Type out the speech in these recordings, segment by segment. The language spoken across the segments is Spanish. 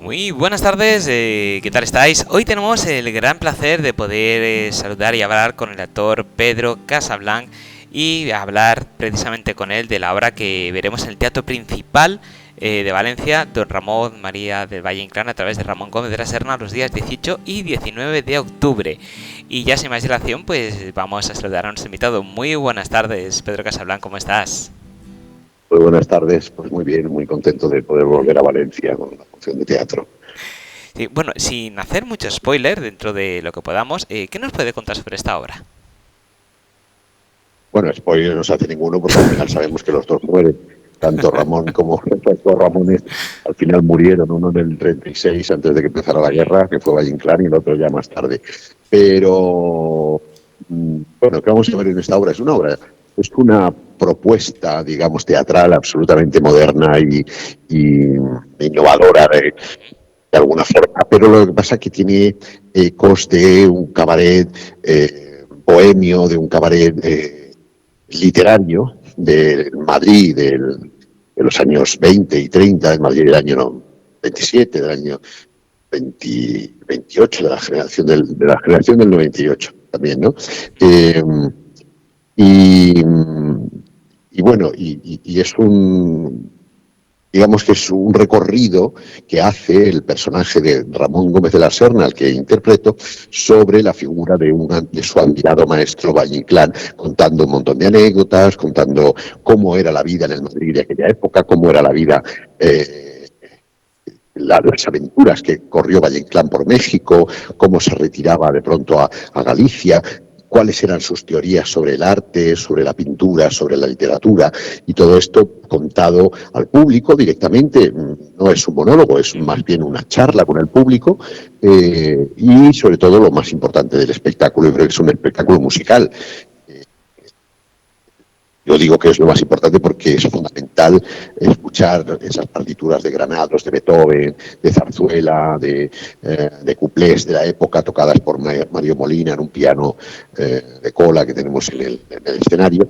Muy buenas tardes, ¿qué tal estáis? Hoy tenemos el gran placer de poder saludar y hablar con el actor Pedro Casablanc y hablar precisamente con él de la obra que veremos en el Teatro Principal de Valencia, Don Ramón María del Valle Inclán, a través de Ramón Gómez de la Serna, los días 18 y 19 de octubre. Y ya sin más dilación, pues vamos a saludar a nuestro invitado. Muy buenas tardes, Pedro Casablanc, ¿cómo estás? Muy buenas tardes, pues muy bien, muy contento de poder volver a Valencia con la función de teatro. Sí, bueno, sin hacer mucho spoiler dentro de lo que podamos, ¿qué nos puede contar sobre esta obra? Bueno, spoiler no se hace ninguno porque al final sabemos que los dos mueren, tanto Ramón como los dos Ramones al final murieron, uno en el 36 antes de que empezara la guerra, que fue Valle Inclán, y el otro ya más tarde. Pero, bueno, ¿qué vamos a ver en esta obra? Es una propuesta, digamos, teatral absolutamente moderna y innovadora de alguna forma, pero lo que pasa es que tiene ecos de un cabaret bohemio, de un cabaret literario de Madrid de los años 20 y 30, de Madrid del año 27, del año 28, de la generación del 98 también, ¿no? Y, y bueno, y es digamos que es un recorrido que hace el personaje de Ramón Gómez de la Serna, al que interpreto, sobre la figura de su admirado maestro Valle Inclán, contando un montón de anécdotas, contando cómo era la vida en el Madrid de aquella época, cómo era la vida, las aventuras que corrió Valle Inclán por México, cómo se retiraba de pronto a Galicia, cuáles eran sus teorías sobre el arte, sobre la pintura, sobre la literatura, y todo esto contado al público directamente. No es un monólogo, es más bien una charla con el público, y sobre todo lo más importante del espectáculo, yo creo que es un espectáculo musical. Yo digo que es lo más importante porque es fundamental escuchar esas partituras de Granados, de Beethoven, de Zarzuela, de cuplés de la época tocadas por Mario Molina en un piano de cola que tenemos en el escenario,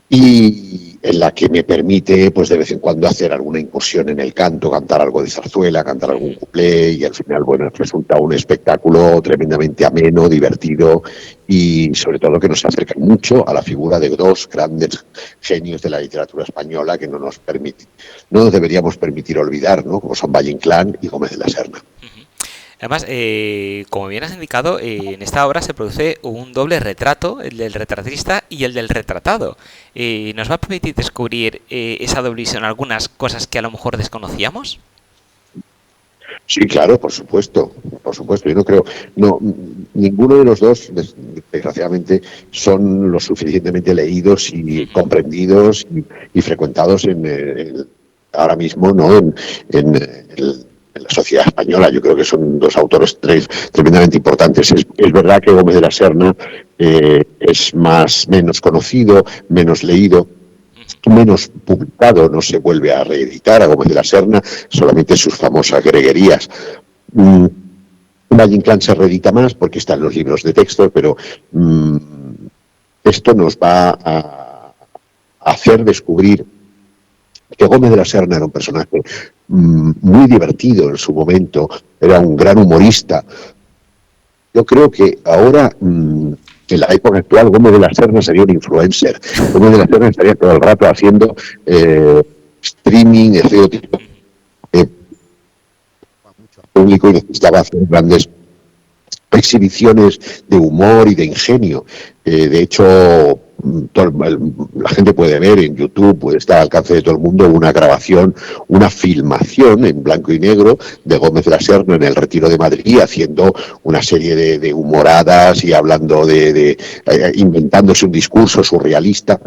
y en la que me permite, pues de vez en cuando, hacer alguna incursión en el canto, cantar algo de zarzuela, cantar algún cuplé, y al final, bueno, resulta un espectáculo tremendamente ameno, divertido, y sobre todo que nos acerca mucho a la figura de dos grandes genios de la literatura española que no nos deberíamos permitir olvidar, ¿no? Como son Valle Inclán y Gómez de la Serna. Además, como bien has indicado, en esta obra se produce un doble retrato, el del retratista y el del retratado. ¿Nos va a permitir descubrir esa doble visión, algunas cosas que a lo mejor desconocíamos? Sí, claro, por supuesto. Yo no creo, ninguno de los dos, desgraciadamente, son lo suficientemente leídos y comprendidos y frecuentados ahora mismo, ¿no? En la sociedad española. Yo creo que son dos autores tremendamente importantes. Es verdad que Gómez de la Serna es menos conocido, menos leído, menos publicado, no se vuelve a reeditar a Gómez de la Serna, solamente sus famosas greguerías. Valle Inclán se reedita más porque están los libros de texto, pero esto nos va a hacer descubrir que Gómez de la Serna era un personaje muy divertido en su momento, era un gran humorista. Yo creo que ahora, en la época actual, Gómez de la Serna sería un influencer. Gómez de la Serna estaría todo el rato haciendo streaming, tipo público, y necesitaba hacer grandes exhibiciones de humor y de ingenio. De hecho, la gente puede ver en YouTube, puede estar al alcance de todo el mundo, una grabación, una filmación en blanco y negro de Gómez de la Serna en el Retiro de Madrid, haciendo una serie de humoradas y hablando inventándose un discurso surrealista,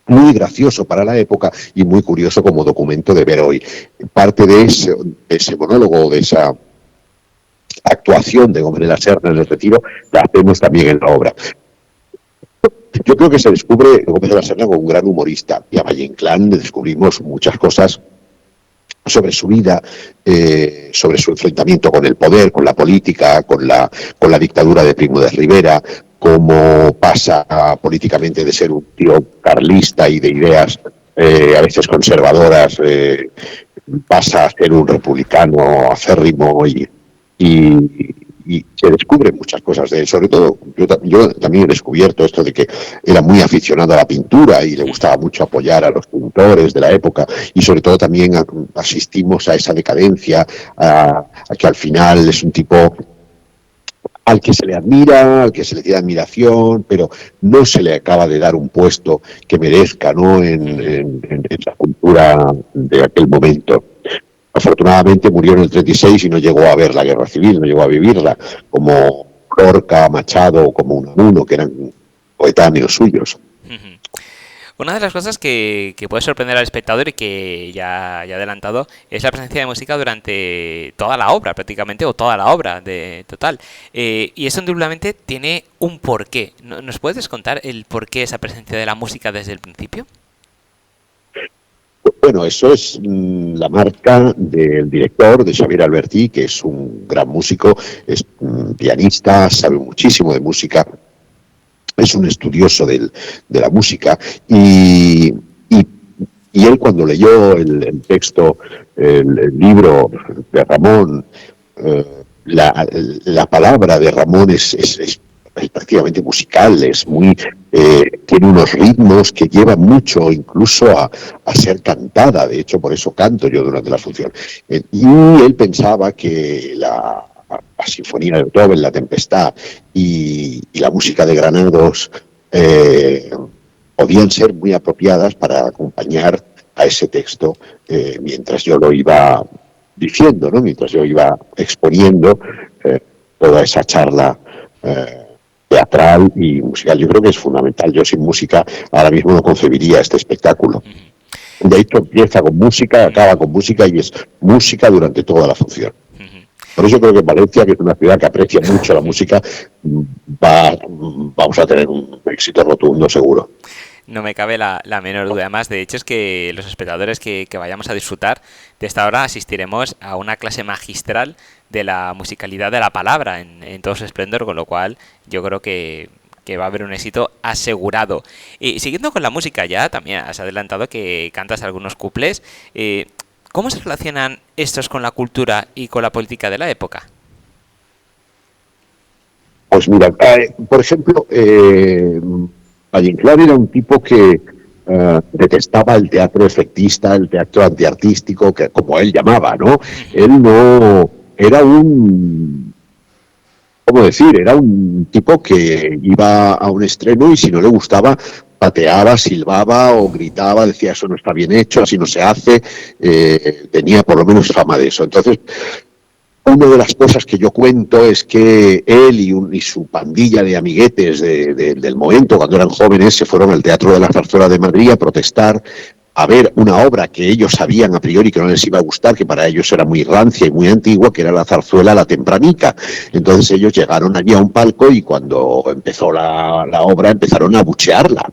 muy gracioso para la época y muy curioso como documento de ver hoy. Parte de ese monólogo, de esa actuación de Gómez de la Serna en el Retiro, la hacemos también en la obra. Yo creo que se descubre Gómez de la Serna como un gran humorista, y a Valle Inclán le descubrimos muchas cosas sobre su vida, sobre su enfrentamiento con el poder, con la política, con la dictadura de Primo de Rivera, cómo pasa políticamente de ser un tío carlista y de ideas a veces conservadoras, pasa a ser un republicano acérrimo y se descubren muchas cosas de él. Sobre todo, yo también he descubierto esto de que era muy aficionado a la pintura y le gustaba mucho apoyar a los pintores de la época, y sobre todo también asistimos a esa decadencia, a que al final es un tipo al que se le admira, al que se le tiene admiración, pero no se le acaba de dar un puesto que merezca, ¿no?, en la cultura de aquel momento. Afortunadamente murió en el 36 y no llegó a ver la guerra civil, no llegó a vivirla, como Lorca, Machado o como Unamuno, que eran coetáneos suyos. Una de las cosas que puede sorprender al espectador y que ya he adelantado es la presencia de música durante toda la obra, prácticamente, o toda la obra de total. Y eso indudablemente tiene un porqué. ¿Nos puedes contar el porqué esa presencia de la música desde el principio? Bueno, eso es la marca del director, de Xavier Albertí, que es un gran músico, es pianista, sabe muchísimo de música, es un estudioso de la música, y él, cuando leyó el texto, el libro de Ramón, la palabra de Ramón es prácticamente musical, es muy tiene unos ritmos que llevan mucho incluso a ser cantada. De hecho, por eso canto yo durante la función. Y él pensaba que la Sinfonía de Beethoven, La Tempestad y la música de Granados podían ser muy apropiadas para acompañar a ese texto mientras yo lo iba diciendo, ¿no?, mientras yo iba exponiendo toda esa charla teatral y musical. Yo creo que es fundamental. Yo sin música ahora mismo no concebiría este espectáculo. De hecho, empieza con música, acaba con música y es música durante toda la función. Por eso creo que Valencia, que es una ciudad que aprecia mucho la música, vamos a tener un éxito rotundo seguro. No me cabe la menor duda. Además, de hecho, es que los espectadores que vayamos a disfrutar de esta obra asistiremos a una clase magistral de la musicalidad de la palabra en todo su esplendor, con lo cual yo creo que va a haber un éxito asegurado. Y siguiendo con la música, ya también has adelantado que cantas algunos cuplés. ¿Cómo se relacionan estos con la cultura y con la política de la época? Pues mira, por ejemplo, Valle Inclán era un tipo que detestaba el teatro efectista, el teatro antiartístico, que como él llamaba, ¿no? Él no era ¿cómo decir? Era un tipo que iba a un estreno y si no le gustaba, pateaba, silbaba o gritaba, decía eso no está bien hecho, así no se hace, tenía por lo menos fama de eso. Entonces, una de las cosas que yo cuento es que él y su pandilla de amiguetes del momento, cuando eran jóvenes, se fueron al Teatro de la Zarzuela de Madrid a protestar, a ver una obra que ellos sabían a priori que no les iba a gustar, que para ellos era muy rancia y muy antigua, que era la zarzuela La Tempranica. Entonces ellos llegaron allí a un palco y cuando empezó la obra empezaron a abuchearla.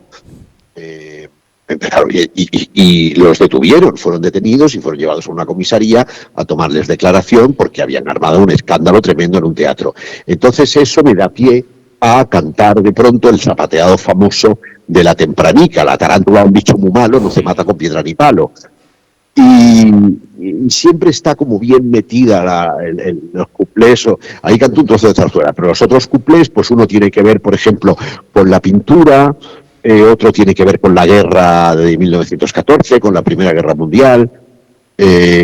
Empezaron y los detuvieron, fueron detenidos y fueron llevados a una comisaría a tomarles declaración porque habían armado un escándalo tremendo en un teatro. Entonces eso me da pie a cantar de pronto el zapateado famoso de La Tempranica. La tarántula es un bicho muy malo, no se mata con piedra ni palo. Y siempre está como bien metida los cuplés. Ahí canto un trozo de zarzuela, pero los otros cuplés, pues uno tiene que ver, por ejemplo, con la pintura, otro tiene que ver con la guerra de 1914, con la Primera Guerra Mundial,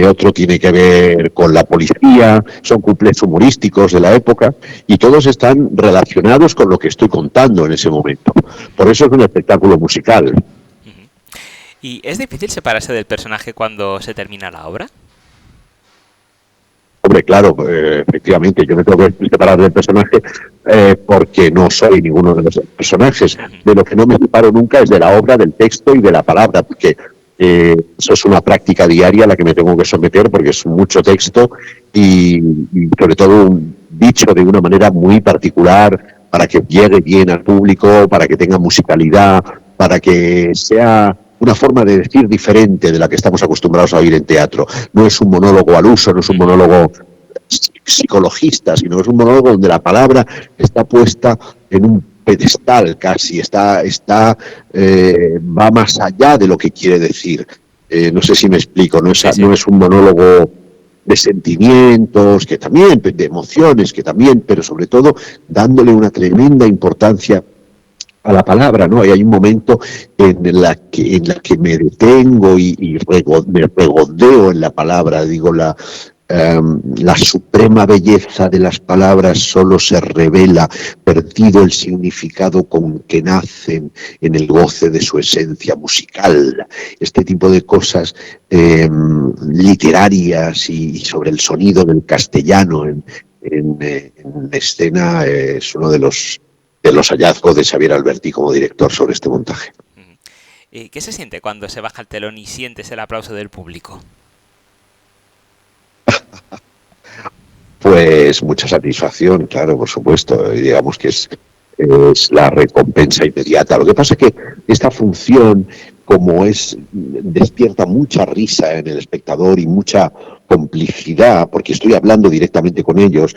otro tiene que ver con la policía, son cuplés humorísticos de la época y todos están relacionados con lo que estoy contando en ese momento. Por eso es un espectáculo musical. ¿Y es difícil separarse del personaje cuando se termina la obra? Hombre, claro, efectivamente, yo me tengo que separar del personaje porque no soy ninguno de los personajes. De lo que no me separo nunca es de la obra, del texto y de la palabra, porque eso es una práctica diaria a la que me tengo que someter porque es mucho texto y sobre todo dicho de una manera muy particular para que llegue bien al público, para que tenga musicalidad, para que sea una forma de decir diferente de la que estamos acostumbrados a oír en teatro. No es un monólogo al uso, no es un monólogo psicologista, sino es un monólogo donde la palabra está puesta en un pedestal casi, va más allá de lo que quiere decir. No sé si me explico, Sí, sí. no es un monólogo de sentimientos, que también, de emociones, que también, pero sobre todo dándole una tremenda importancia a la palabra, ¿no? Y hay un momento en la que me detengo me regodeo en la palabra, digo, la suprema belleza de las palabras solo se revela perdido el significado con que nacen en el goce de su esencia musical. Este tipo de cosas literarias y sobre el sonido del castellano en escena es uno de los hallazgos de Xavier Alberti como director sobre este montaje. ¿Qué se siente cuando se baja el telón y sientes el aplauso del público? Pues mucha satisfacción, claro, por supuesto. Y digamos que es la recompensa inmediata. Lo que pasa es que esta función, como despierta mucha risa en el espectador y mucha complicidad, porque estoy hablando directamente con ellos.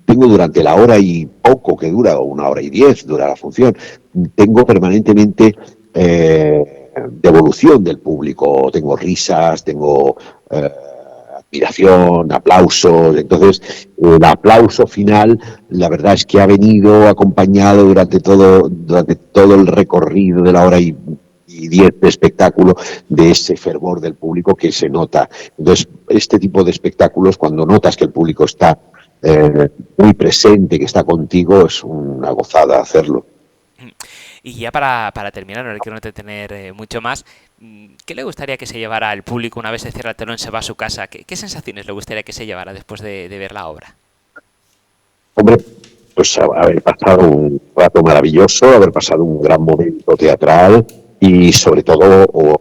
Tengo durante la hora y poco que dura, o 1 hora y 10 dura la función, tengo permanentemente devolución del público. Tengo risas, tengo admiración, aplausos. Entonces, el aplauso final, la verdad es que ha venido acompañado durante todo el recorrido de la hora y 10 de espectáculo, de ese fervor del público que se nota. Entonces, este tipo de espectáculos, cuando notas que el público está muy presente, que está contigo, es una gozada hacerlo. Y ya para terminar, no le quiero entretener mucho más, ¿qué le gustaría que se llevara al público una vez se cierra el telón, se va a su casa? ¿Qué sensaciones le gustaría que se llevara después de ver la obra? Hombre, pues haber pasado un rato maravilloso, haber pasado un gran momento teatral y sobre todo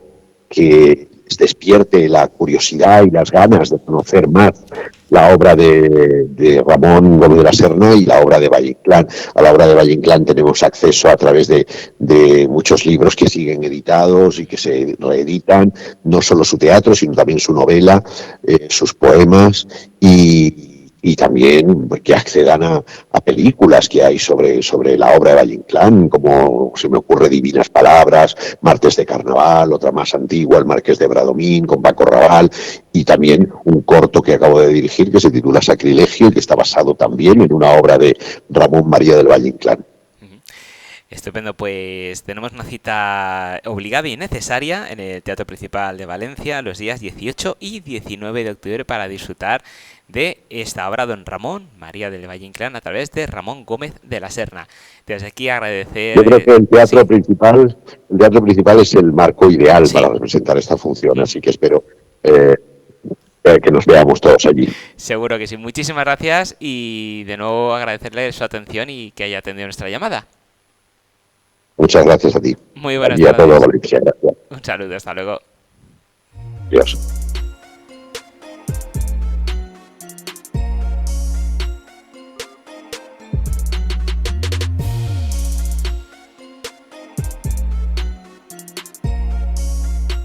que despierte la curiosidad y las ganas de conocer más la obra de Ramón Gómez de la Serna y la obra de Valle Inclán. A la obra de Valle Inclán tenemos acceso a través de muchos libros que siguen editados y que se reeditan, no solo su teatro, sino también su novela, sus poemas y también pues, que accedan a películas que hay sobre la obra de Valle Inclán, como se me ocurre Divinas Palabras, Martes de Carnaval, otra más antigua, El Marqués de Bradomín, con Paco Raval, y también un corto que acabo de dirigir que se titula Sacrilegio y que está basado también en una obra de Ramón María del Valle Inclán. Estupendo, pues tenemos una cita obligada y necesaria en el Teatro Principal de Valencia los días 18 y 19 de octubre para disfrutar de esta obra Don Ramón María del Valle Inclán a través de Ramón Gómez de la Serna. Desde aquí agradecer... Yo creo que ¿sí? el teatro principal es el marco ideal Sí. para representar esta función, así que espero que nos veamos todos allí. Seguro que sí. Muchísimas gracias y de nuevo agradecerle su atención y que haya atendido nuestra llamada. Muchas gracias a ti. Muy buenas Y a todo tardes. Valencia. Gracias. Un saludo, hasta luego. Adiós.